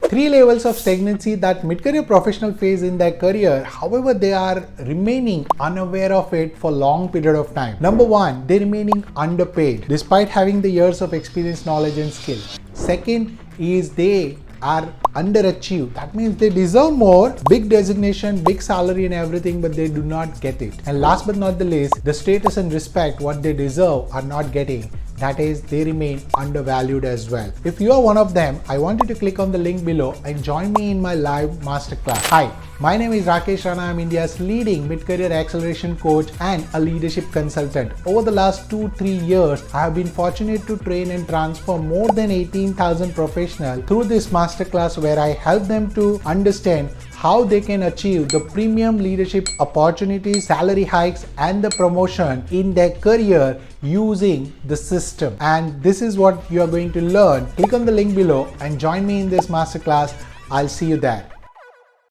Three levels of stagnancy that mid-career professional face in their career, however they are remaining unaware of it for long period of time. Number one, they're remaining underpaid despite having the years of experience, knowledge and skill. Second is they are underachieved. That means they deserve more, big designation, big salary and everything, but they do not get it. And last but not the least, the status and respect what they deserve are not getting. That is, they remain undervalued as well. If you are one of them, I want you to click on the link below and join me in my live masterclass. Hi, my name is Rakesh Rana. I'm India's leading mid-career acceleration coach and a leadership consultant. Over the last 2-3 years, I have been fortunate to train and transform more than 18,000 professionals through this masterclass where I help them to understand how they can achieve the premium leadership opportunities, salary hikes, and the promotion in their career using the system. And this is what you are going to learn. Click on the link below and join me in this masterclass. I'll see you there.